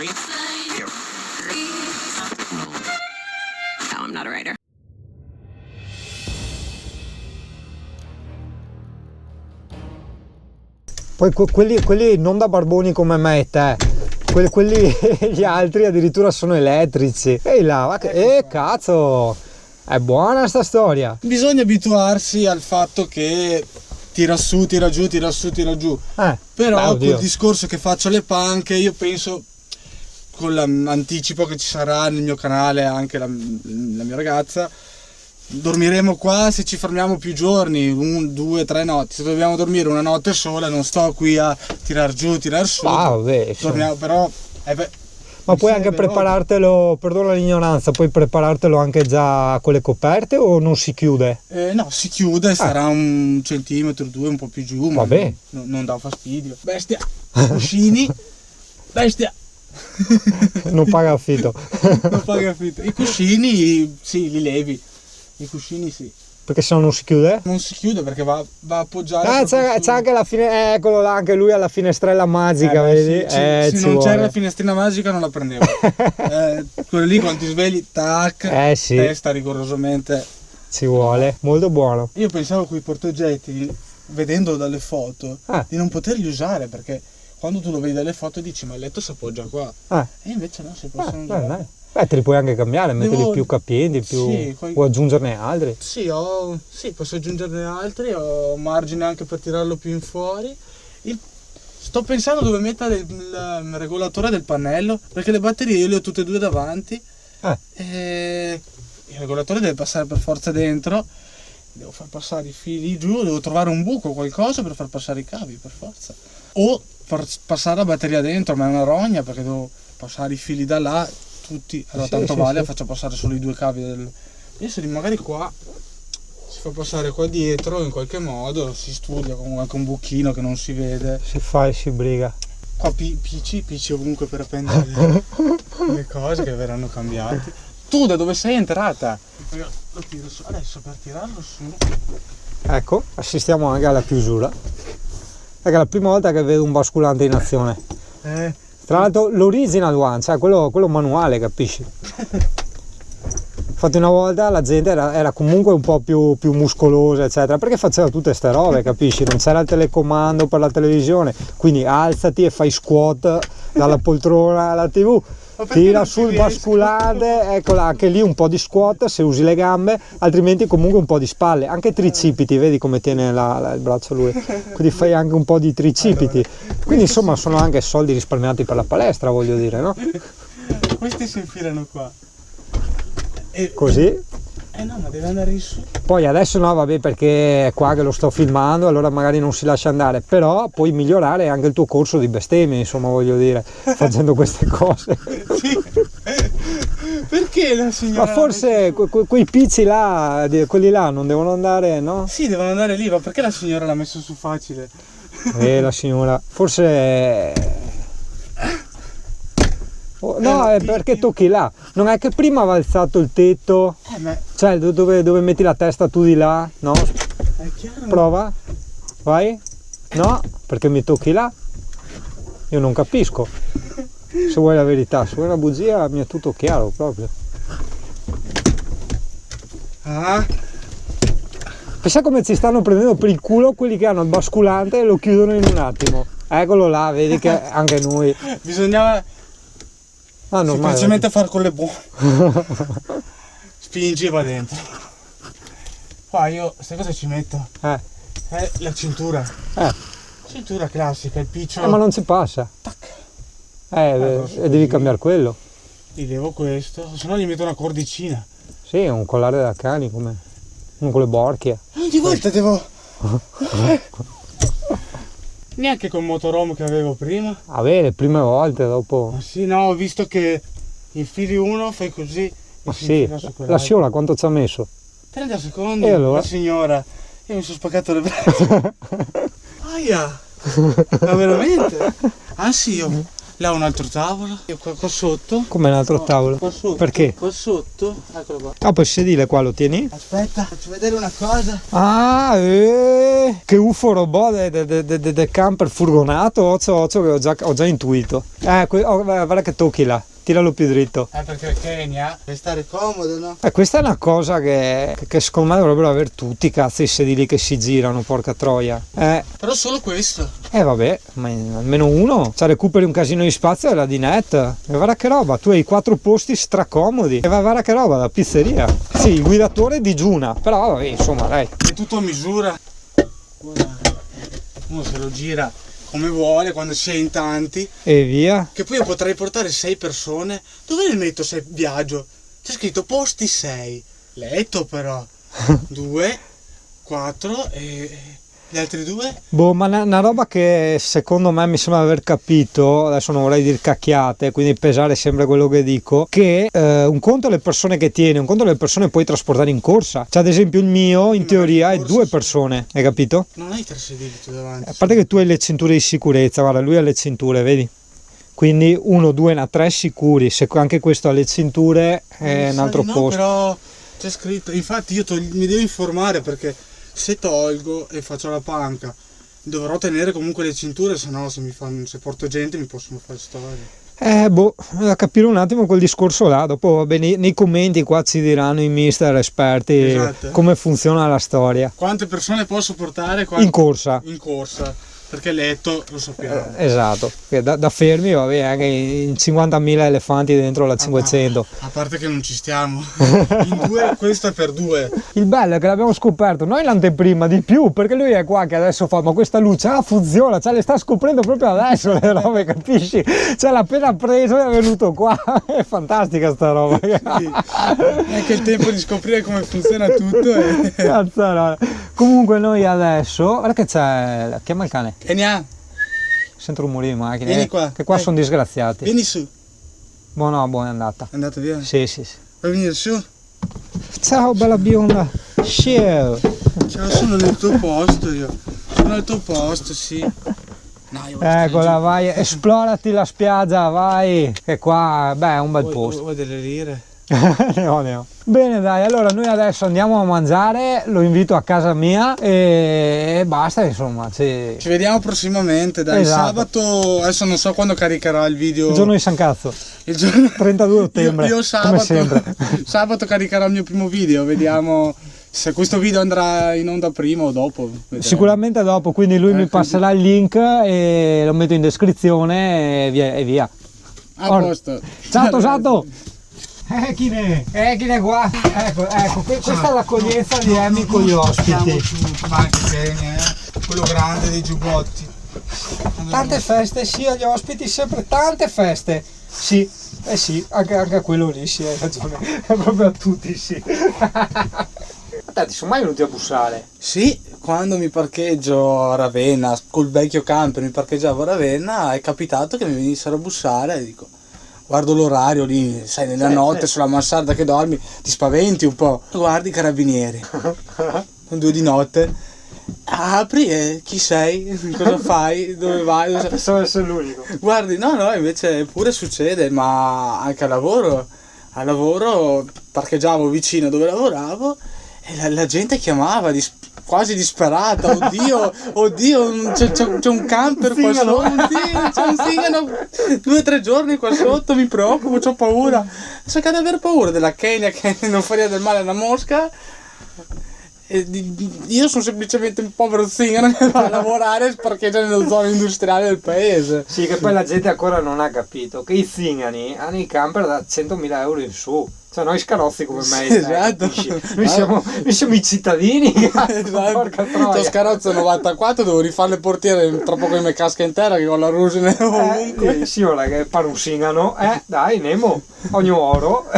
No, I'm not a writer. Poi quelli non da barboni come me e te, quelli gli altri addirittura sono elettrici. Ehi là, cazzo, è buona sta storia. Bisogna abituarsi al fatto che tira su, tira giù, tira su, tira giù. Però col discorso che faccio alle panche, io penso, con l'anticipo che ci sarà nel mio canale, anche la mia ragazza, dormiremo qua se ci fermiamo più giorni, 1, 2, 3 notti. Se dobbiamo dormire una notte sola, non sto qui a tirar giù, tirar su. Dormiamo, però ma puoi anche preparartelo, perdona l'ignoranza, puoi preparartelo anche già con le coperte o non si chiude? No, si chiude, sarà 1 centimetro, 2, un po' più giù, ma non dà fastidio. Bestia, cuscini, bestia. Non paga affitto. Non paga affitto. I cuscini sì, li levi. I cuscini sì. Perché se no non si chiude? Non si chiude perché va a appoggiare. C'è anche la fine, eccolo là, anche lui ha la finestrella magica, vedi? Se non c'era la finestrina magica non la prendevo. Quello lì quando ti svegli, tac, testa rigorosamente. Ci vuole, molto buono. Io pensavo con i portaoggetti, vedendo dalle foto, di non poterli usare perché quando tu lo vedi dalle foto dici ma il letto si appoggia qua. E invece no, si possono usare. Te li puoi anche cambiare, metterli più capienti, o aggiungerne altri. Sì, posso aggiungerne altri, ho margine anche per tirarlo più in fuori. Sto pensando dove mettere il regolatore del pannello, perché le batterie io le ho tutte e due davanti. E il regolatore deve passare per forza dentro, devo far passare i fili giù, devo trovare un buco, qualcosa per far passare i cavi per forza. O far passare la batteria dentro, ma è una rogna perché devo passare i fili da là. Tutti, allora tanto vale, faccio passare solo i 2 cavi adesso magari qua si fa passare qua dietro in qualche modo, si studia con anche un buchino che non si vede, si fa e si briga qua, PC ovunque per appendere le cose che verranno cambiate. Tu da dove sei entrata? Lo tiro su adesso, per tirarlo su, ecco, assistiamo anche alla chiusura. È la prima volta che vedo un basculante in azione. Tra l'altro l'original one, cioè quello manuale, capisci? Infatti una volta la gente era comunque un po' più muscolosa, eccetera, perché faceva tutte ste robe, capisci? Non c'era il telecomando per la televisione, quindi alzati e fai squat dalla poltrona alla TV, tira sul basculante, eccola, anche lì un po' di squat se usi le gambe, altrimenti comunque un po' di spalle, anche tricipiti, vedi come tiene il braccio lui, quindi fai anche un po' di tricipiti, quindi insomma sono anche soldi risparmiati per la palestra, voglio dire, no? Questi si infilano qua. Così? No, ma deve andare in su. Poi adesso no, vabbè, perché è qua che lo sto filmando, allora magari non si lascia andare, però puoi migliorare anche il tuo corso di bestemmie, insomma, voglio dire, facendo queste cose. Sì. Perché la signora? Ma forse quei pizzi là, quelli là non devono andare, no? Sì, devono andare lì, ma perché la signora l'ha messo su facile? La signora, forse... No, è perché tocchi là, non è che prima aveva alzato il tetto, cioè dove metti la testa tu di là, no? È chiaro. Prova, vai, no, perché mi tocchi là, io non capisco, se vuoi la verità, se vuoi la bugia mi è tutto chiaro proprio. Pensa come ci stanno prendendo per il culo quelli che hanno il basculante e lo chiudono in un attimo, eccolo là, vedi che anche noi... Bisognava... semplicemente far con le buone. Spingi e va dentro. Qua io, sai cosa ci metto? La cintura. Cintura classica, il piccio. Ma non si passa. Tac. E devi cambiare quello. Gli levo questo, se no gli metto una cordicina. Sì, un collare da cani, come uno con le borchie. Ogni volta devo... Neanche col motorhome che avevo prima. Le prime volte, dopo... Sì, no, ho visto che infili uno, fai così. Ma sì, la signora quanto ci ha messo? 30 secondi, e allora? La signora. Io mi sono spaccato le braccia. Aia! Ma veramente? Sì, Là un altro tavolo. E qua sotto. Come un altro tavolo? Qua sotto. Perché? Qua sotto. Eccolo qua. Ah, poi sedile qua lo tieni? Aspetta, faccio vedere una cosa. Ah, che UFO robot del camper furgonato, che ho già intuito. Guarda che tocchi là, tiralo più dritto. Perché Kenya deve stare comodo, no? Questa è una cosa che secondo me dovrebbero avere tutti, cazzo, i sedili che si girano, porca troia. Però solo questo. Vabbè, ma almeno uno, cioè recuperi un casino di spazio e la dinette. E guarda che roba, tu hai 4 posti stracomodi. E guarda che roba, la pizzeria. Sì, il guidatore digiuna, però vabbè, insomma, dai. È tutto a misura. Uno se lo gira come vuole quando si è in tanti. E via. Che poi io potrei portare 6 persone. Dove le metto se viaggio? C'è scritto posti 6. Letto però. 2, 4 e gli altri 2? Boh, ma una roba che secondo me mi sembra aver capito, adesso non vorrei dire cacchiate, quindi pesare sempre quello che dico, che un conto è le persone che tieni, un conto è le persone puoi trasportare in corsa. Cioè ad esempio il mio in teoria è 2 persone, hai capito? Non hai 3 sedili tu davanti. A parte che tu hai le cinture di sicurezza, guarda, lui ha le cinture, vedi? Quindi 1, 2, 3 sicuri, se anche questo ha le cinture è un altro no, posto. Però c'è scritto, infatti io mi devo informare perché se tolgo e faccio la panca dovrò tenere comunque le cinture, se no se porto gente mi possono fare storie. Boh, da capire un attimo quel discorso là, dopo vabbè, nei commenti qua ci diranno i mister esperti Esatto. come funziona la storia. Quante persone posso portare In corsa. In corsa, perché letto lo sappiamo. Esatto, da fermi vabbè anche in 50.000 elefanti dentro la 500. A parte che non ci stiamo. In 2, questo è per 2. Il bello è che l'abbiamo scoperto noi l'anteprima di più, perché lui è qua che adesso fa ma questa luce funziona, cioè le sta scoprendo proprio adesso le robe, capisci? Cioè l'ha appena preso e è venuto qua. È fantastica sta roba. Sì. È anche il tempo di scoprire come funziona tutto. Cazzarola. Comunque noi adesso, guarda che c'è, chiama il cane. Kenya, Sento rumori di macchine. Vieni qua, Che qua dai. sono disgraziati. vieni su. No, è andata. È andato via? Sì. Vuoi venire su? Ciao bella bionda. Ciao. Ciao, sono nel tuo posto io. Sono al tuo posto, sì. No, io voglio stare Eccola, giù. vai, esplorati la spiaggia, vai. Che qua, beh, è un bel posto. Vuoi delle lire? Ne ho. Bene dai, allora noi adesso andiamo a mangiare, lo invito a casa mia e basta, insomma. Ci vediamo prossimamente, dai. Esatto. Sabato, adesso non so quando caricherà il video. Il giorno di San Cazzo, Il giorno- 32 ottobre, Io come sempre. sabato caricherò il mio primo video, vediamo se questo video andrà in onda prima o dopo. Vedremo. Sicuramente dopo, quindi lui mi passerà il link e lo metto in descrizione e via. A posto. Ciao Tosato! Chi ne qua? Ecco, questa è l'accoglienza di Emi con gli ospiti. Ma anche bene, quello grande dei giubbotti. Tante feste, sì, agli ospiti sempre tante feste. Sì, sì, anche a quello lì, sì, hai ragione. È proprio a tutti, sì. Ma te, ti sono mai venuti a bussare? Sì, quando mi parcheggio a Ravenna, col vecchio camper mi parcheggiavo a Ravenna, è capitato che mi venissero a bussare e dico, guardo l'orario lì, sai, nella notte sulla mansarda che dormi, ti spaventi un po'. Guardi i carabinieri, 2 di notte, apri e chi sei? Cosa fai? Dove vai? Pensavo essere l'unico. Guardi, no, invece pure succede, ma anche al lavoro parcheggiavo vicino dove lavoravo e la gente chiamava quasi disperata, oddio, c'è un camper qua sotto, c'è un zingano 2 o 3 giorni qua sotto, mi preoccupo, ho paura. Cerca di aver paura della Kenya che non fa del male a una mosca. Io sono semplicemente un povero zingano che va a lavorare e parcheggia nella zona industriale del paese. Sì, che poi la gente ancora non ha capito che i zingani hanno i camper da 100.000 euro in su. Cioè noi scarozzi come me. Sì, esatto. Noi siamo i cittadini. Esatto. Porca troia. Sto scarrozzo 94, devo rifare le portiere tra poco che mi casca in terra che ho la rusine ovunque. Sì, ora che pare un zingano. Dai, Nemo, ogni oro.